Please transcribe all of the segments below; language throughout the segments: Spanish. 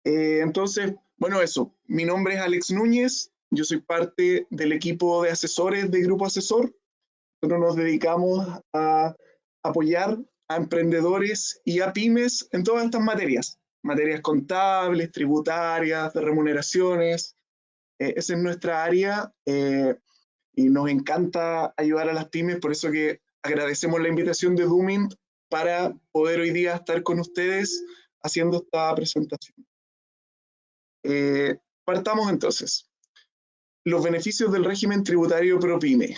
Entonces, bueno, eso. Mi nombre es Alex Núñez, yo soy parte del equipo de asesores de Grupo Asesor. Nosotros nos dedicamos a apoyar a emprendedores y a pymes en todas estas materias contables, tributarias, de remuneraciones. Esa es nuestra área y nos encanta ayudar a las pymes, por eso que agradecemos la invitación de Doomint para poder hoy día estar con ustedes haciendo esta presentación. Partamos entonces. Los beneficios del régimen tributario ProPyme.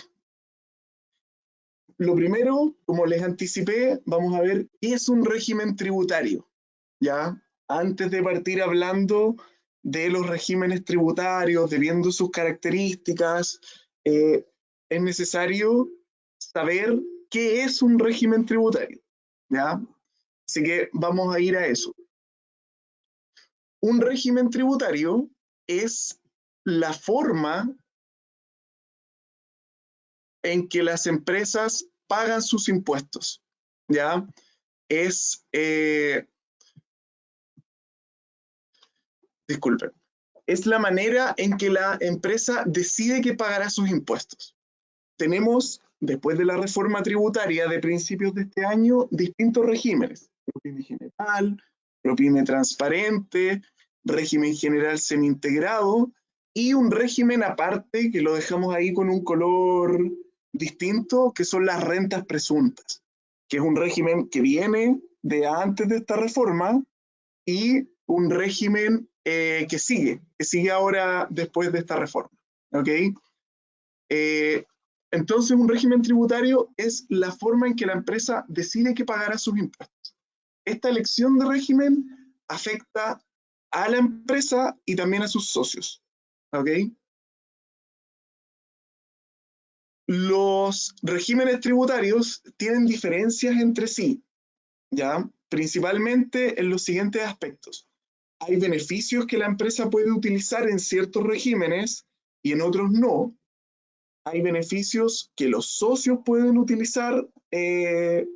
Lo primero, como les anticipé, vamos a ver qué es un régimen tributario, ¿ya? Antes de partir hablando de los regímenes tributarios, de viendo sus características, es necesario saber qué es un régimen tributario, ¿ya? Así que vamos a ir a eso. Un régimen tributario es la forma en que las empresas pagan sus impuestos, ¿ya? Disculpen, es la manera en que la empresa decide que pagará sus impuestos. Tenemos, después de la reforma tributaria de principios de este año, distintos regímenes. ProPyme general, ProPyme transparente, régimen general semi-integrado y un régimen aparte que lo dejamos ahí con un color distinto, que son las rentas presuntas, que es un régimen que viene de antes de esta reforma y un régimen que sigue ahora después de esta reforma. ¿Ok? Entonces, un régimen tributario es la forma en que la empresa decide que pagará sus impuestos. Esta elección de régimen afecta a la empresa y también a sus socios. ¿Ok? Los regímenes tributarios tienen diferencias entre sí, ¿ya? Principalmente en los siguientes aspectos. Hay beneficios que la empresa puede utilizar en ciertos regímenes y en otros no. Hay beneficios que los socios pueden utilizar en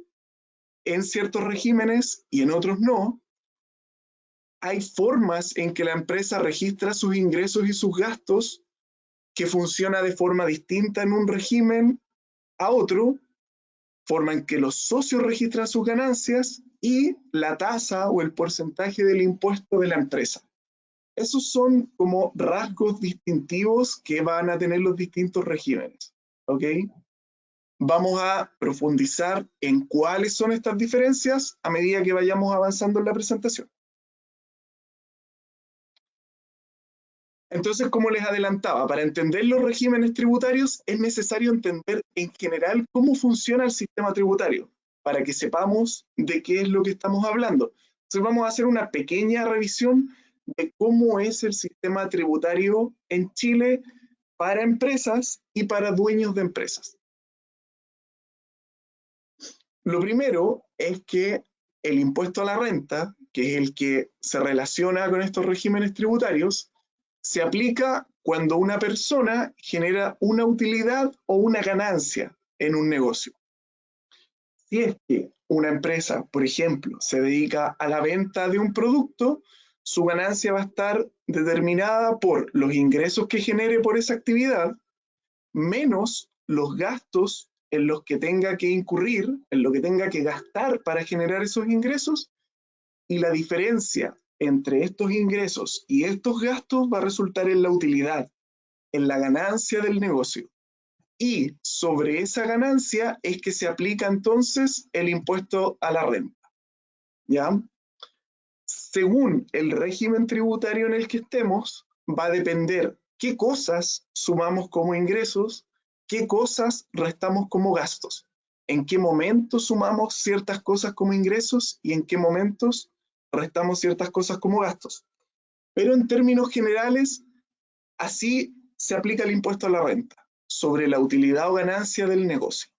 ciertos regímenes y en otros no. Hay formas en que la empresa registra sus ingresos y sus gastos que funciona de forma distinta en un régimen a otro, forma en que los socios registran sus ganancias y la tasa o el porcentaje del impuesto de la empresa. Esos son como rasgos distintivos que van a tener los distintos regímenes. ¿Ok? Vamos a profundizar en cuáles son estas diferencias a medida que vayamos avanzando en la presentación. Entonces, como les adelantaba, para entender los regímenes tributarios es necesario entender en general cómo funciona el sistema tributario, para que sepamos de qué es lo que estamos hablando. Entonces, vamos a hacer una pequeña revisión de cómo es el sistema tributario en Chile para empresas y para dueños de empresas. Lo primero es que el impuesto a la renta, que es el que se relaciona con estos regímenes tributarios, se aplica cuando una persona genera una utilidad o una ganancia en un negocio. Si es que una empresa, por ejemplo, se dedica a la venta de un producto, su ganancia va a estar determinada por los ingresos que genere por esa actividad, menos los gastos en los que tenga que incurrir, en lo que tenga que gastar para generar esos ingresos, y la diferencia entre estos ingresos y estos gastos va a resultar en la utilidad, en la ganancia del negocio. Y sobre esa ganancia es que se aplica entonces el impuesto a la renta. ¿Ya? Según el régimen tributario en el que estemos, va a depender qué cosas sumamos como ingresos, qué cosas restamos como gastos, en qué momentos sumamos ciertas cosas como ingresos y en qué momentos restamos ciertas cosas como gastos. Pero en términos generales, así se aplica el impuesto a la renta, sobre la utilidad o ganancia del negocio.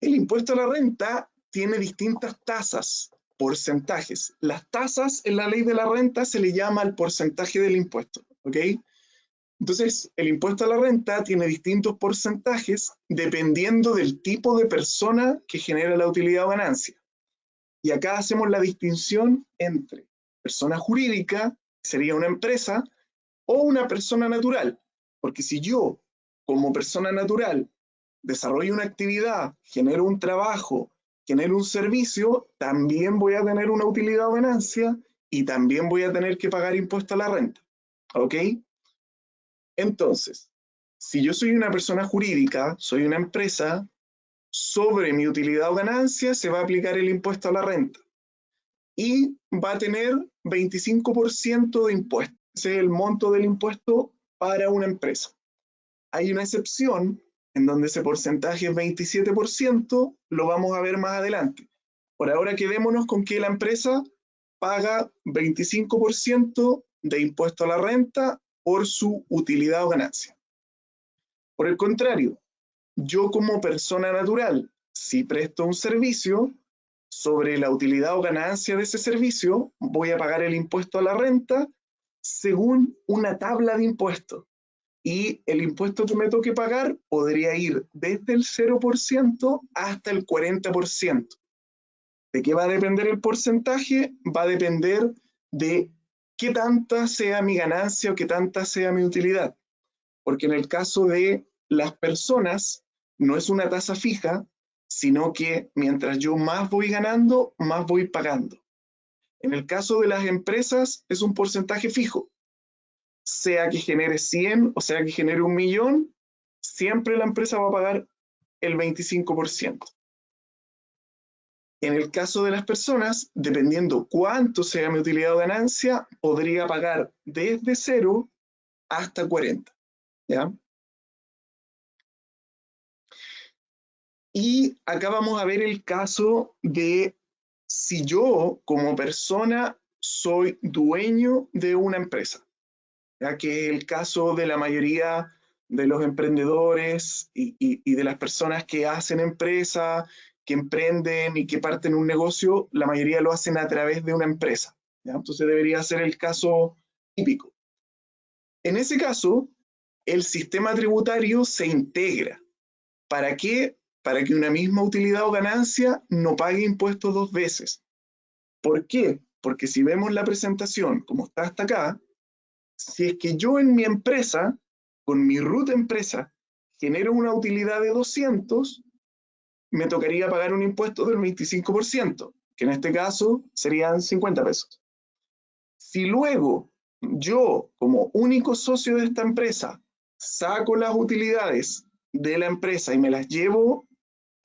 El impuesto a la renta tiene distintas tasas, porcentajes. Las tasas en la ley de la renta se le llama el porcentaje del impuesto, ¿ok? Entonces, el impuesto a la renta tiene distintos porcentajes dependiendo del tipo de persona que genera la utilidad o ganancia. Y acá hacemos la distinción entre persona jurídica, sería una empresa, o una persona natural. Porque si yo, como persona natural, desarrollo una actividad, genero un trabajo, genero un servicio, también voy a tener una utilidad o ganancia y también voy a tener que pagar impuesto a la renta. ¿Ok? Entonces, si yo soy una persona jurídica, soy una empresa, sobre mi utilidad o ganancia se va a aplicar el impuesto a la renta y va a tener 25% de impuesto. Ese es el monto del impuesto para una empresa. Hay una excepción en donde ese porcentaje es 27%, lo vamos a ver más adelante. Por ahora quedémonos con que la empresa paga 25% de impuesto a la renta por su utilidad o ganancia. Por el contrario, yo como persona natural, si presto un servicio, sobre la utilidad o ganancia de ese servicio, voy a pagar el impuesto a la renta según una tabla de impuestos. Y el impuesto que me toque pagar podría ir desde el 0% hasta el 40%. ¿De qué va a depender el porcentaje? Va a depender de qué tanta sea mi ganancia o qué tanta sea mi utilidad. Porque en el caso de las personas no es una tasa fija, sino que mientras yo más voy ganando, más voy pagando. En el caso de las empresas es un porcentaje fijo, sea que genere 100 o sea que genere 1.000.000, siempre la empresa va a pagar el 25%. En el caso de las personas, dependiendo cuánto sea mi utilidad o ganancia, podría pagar desde 0 hasta 40. ¿Ya? Y acá vamos a ver el caso de si yo como persona soy dueño de una empresa, ya que es el caso de la mayoría de los emprendedores y de las personas que hacen empresa, que emprenden y que parten un negocio, la mayoría lo hacen a través de una empresa. ¿Ya? Entonces debería ser el caso típico. En ese caso, el sistema tributario se integra. ¿Para qué? Para que una misma utilidad o ganancia no pague impuestos dos veces. ¿Por qué? Porque si vemos la presentación como está hasta acá, si es que yo en mi empresa, con mi RUT empresa, genero una utilidad de 200, me tocaría pagar un impuesto del 25%, que en este caso serían 50 pesos. Si luego yo, como único socio de esta empresa, saco las utilidades de la empresa y me las llevo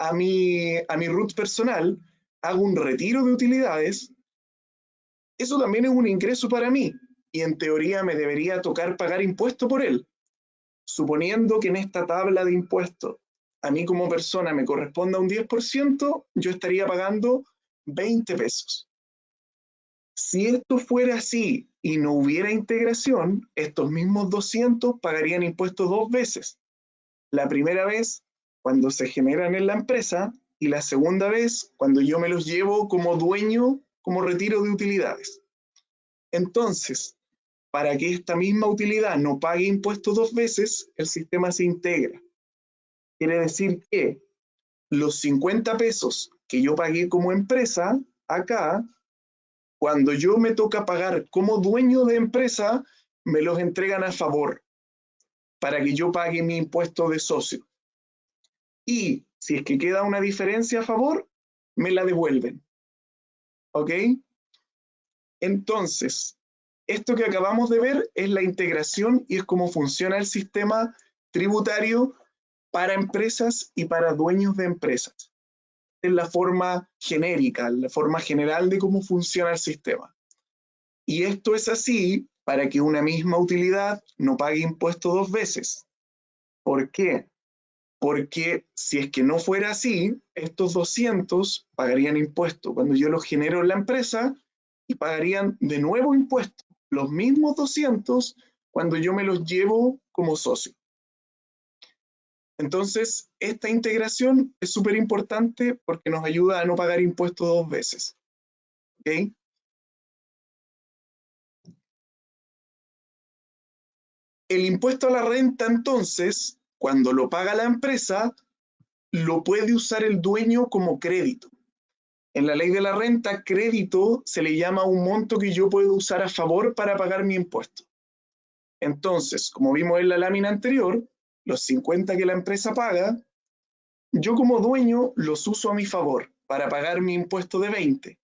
a mi RUT personal, hago un retiro de utilidades, eso también es un ingreso para mí y en teoría me debería tocar pagar impuesto por él. Suponiendo que en esta tabla de impuestos a mí como persona me corresponda un 10%, yo estaría pagando 20 pesos. Si esto fuera así y no hubiera integración, estos mismos 200 pagarían impuestos dos veces. La primera vez cuando se generan en la empresa y la segunda vez cuando yo me los llevo como dueño, como retiro de utilidades. Entonces, para que esta misma utilidad no pague impuestos dos veces, el sistema se integra. Quiere decir que los 50 pesos que yo pagué como empresa, acá, cuando yo me toca pagar como dueño de empresa, me los entregan a favor para que yo pague mi impuesto de socio. Y si es que queda una diferencia a favor, me la devuelven. ¿Ok? Entonces, esto que acabamos de ver es la integración y es cómo funciona el sistema tributario para empresas y para dueños de empresas. Es la forma genérica, la forma general de cómo funciona el sistema. Y esto es así para que una misma utilidad no pague impuesto dos veces. ¿Por qué? Porque si es que no fuera así, estos 200 pagarían impuesto cuando yo los genero en la empresa y pagarían de nuevo impuesto, los mismos 200 cuando yo me los llevo como socio. Entonces, esta integración es súper importante porque nos ayuda a no pagar impuestos dos veces. ¿Ok? El impuesto a la renta, entonces, cuando lo paga la empresa, lo puede usar el dueño como crédito. En la ley de la renta, crédito se le llama un monto que yo puedo usar a favor para pagar mi impuesto. Entonces, como vimos en la lámina anterior, los 50 que la empresa paga, yo como dueño los uso a mi favor para pagar mi impuesto de 20.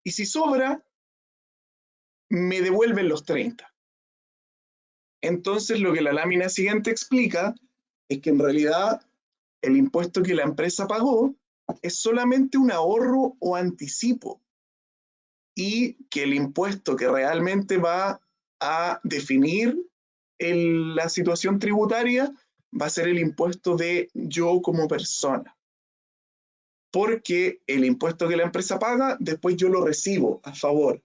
Y si sobra, me devuelven los 30. Entonces, lo que la lámina siguiente explica es que en realidad el impuesto que la empresa pagó es solamente un ahorro o anticipo y que el impuesto que realmente va a definir la situación tributaria va a ser el impuesto de yo como persona. Porque el impuesto que la empresa paga, después yo lo recibo a favor.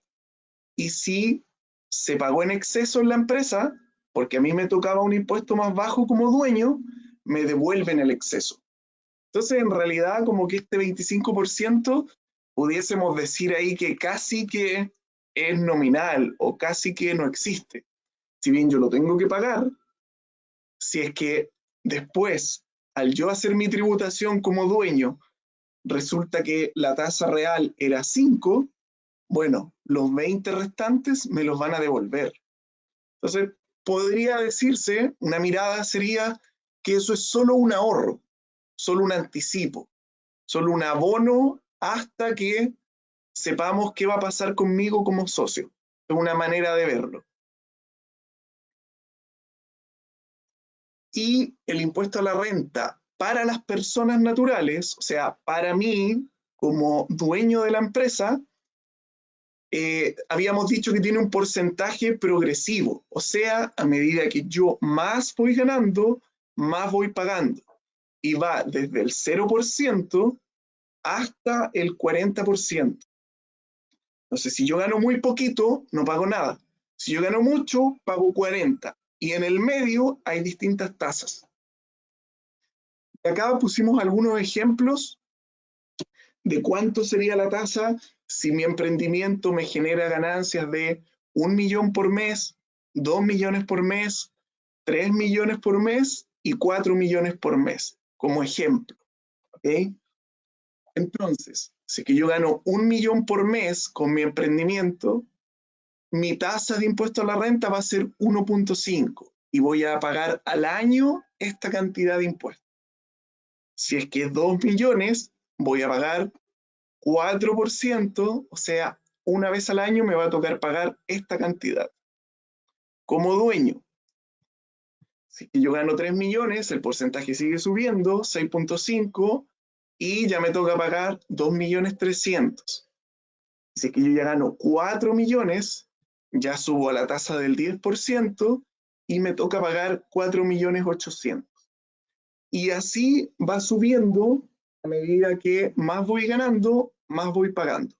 Y si se pagó en exceso en la empresa, porque a mí me tocaba un impuesto más bajo como dueño, me devuelven el exceso. Entonces, en realidad, como que este 25% pudiésemos decir ahí que casi que es nominal o casi que no existe. Si bien yo lo tengo que pagar, si es que después, al yo hacer mi tributación como dueño, resulta que la tasa real era 5, bueno, los 20 restantes me los van a devolver. Entonces, podría decirse, una mirada sería que eso es solo un ahorro, solo un anticipo, solo un abono hasta que sepamos qué va a pasar conmigo como socio. Es una manera de verlo. Y el impuesto a la renta para las personas naturales, o sea, para mí como dueño de la empresa, habíamos dicho que tiene un porcentaje progresivo, o sea, a medida que yo más voy ganando, más voy pagando. Y va desde el 0% hasta el 40%. Entonces, si yo gano muy poquito, no pago nada. Si yo gano mucho, pago 40. Y en el medio hay distintas tasas. Acá pusimos algunos ejemplos de cuánto sería la tasa si mi emprendimiento me genera ganancias de 1 millón por mes, 2 millones por mes, 3 millones por mes y 4 millones por mes, como ejemplo. ¿Okay? Entonces, si que yo gano 1 millón por mes con mi emprendimiento, mi tasa de impuesto a la renta va a ser 1.5 y voy a pagar al año esta cantidad de impuestos. Si es que es 2 millones, voy a pagar 4%, o sea, una vez al año me va a tocar pagar esta cantidad. Como dueño, si yo gano 3 millones, el porcentaje sigue subiendo, 6.5, y ya me toca pagar 2 millones 300. Si es que yo ya gano 4 millones, ya subo a la tasa del 10% y me toca pagar 4 millones 800. Y así va subiendo a medida que más voy ganando, más voy pagando.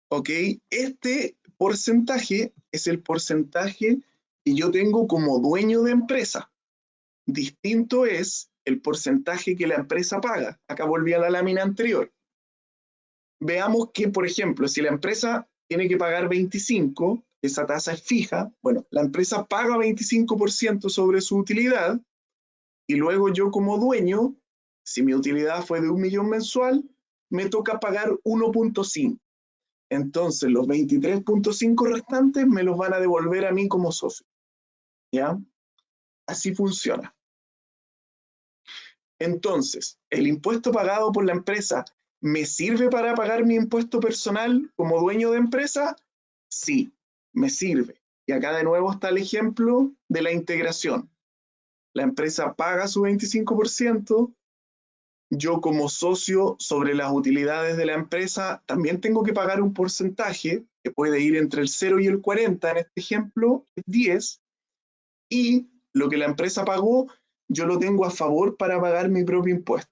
¿Ok? Este porcentaje es el porcentaje que yo tengo como dueño de empresa. Distinto es el porcentaje que la empresa paga. Acá volví a la lámina anterior. Veamos que, por ejemplo, si la empresa tiene que pagar 25, esa tasa es fija, bueno, la empresa paga 25% sobre su utilidad y luego yo como dueño, si mi utilidad fue de 1 millón mensual, me toca pagar 1.5. Entonces los 23.5 restantes me los van a devolver a mí como socio. ¿Ya? Así funciona. Entonces, ¿el impuesto pagado por la empresa me sirve para pagar mi impuesto personal como dueño de empresa? Sí, me sirve. Y acá de nuevo está el ejemplo de la integración. La empresa paga su 25%, yo como socio sobre las utilidades de la empresa también tengo que pagar un porcentaje que puede ir entre el 0 y el 40, en este ejemplo es 10, y lo que la empresa pagó yo lo tengo a favor para pagar mi propio impuesto.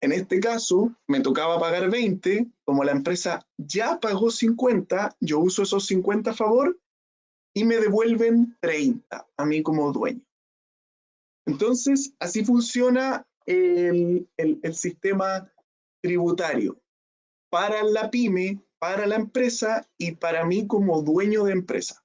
En este caso me tocaba pagar 20, como la empresa ya pagó 50, yo uso esos 50 a favor y me devuelven 30 a mí como dueño. Entonces, así funciona el sistema tributario para la pyme, para la empresa y para mí como dueño de empresa.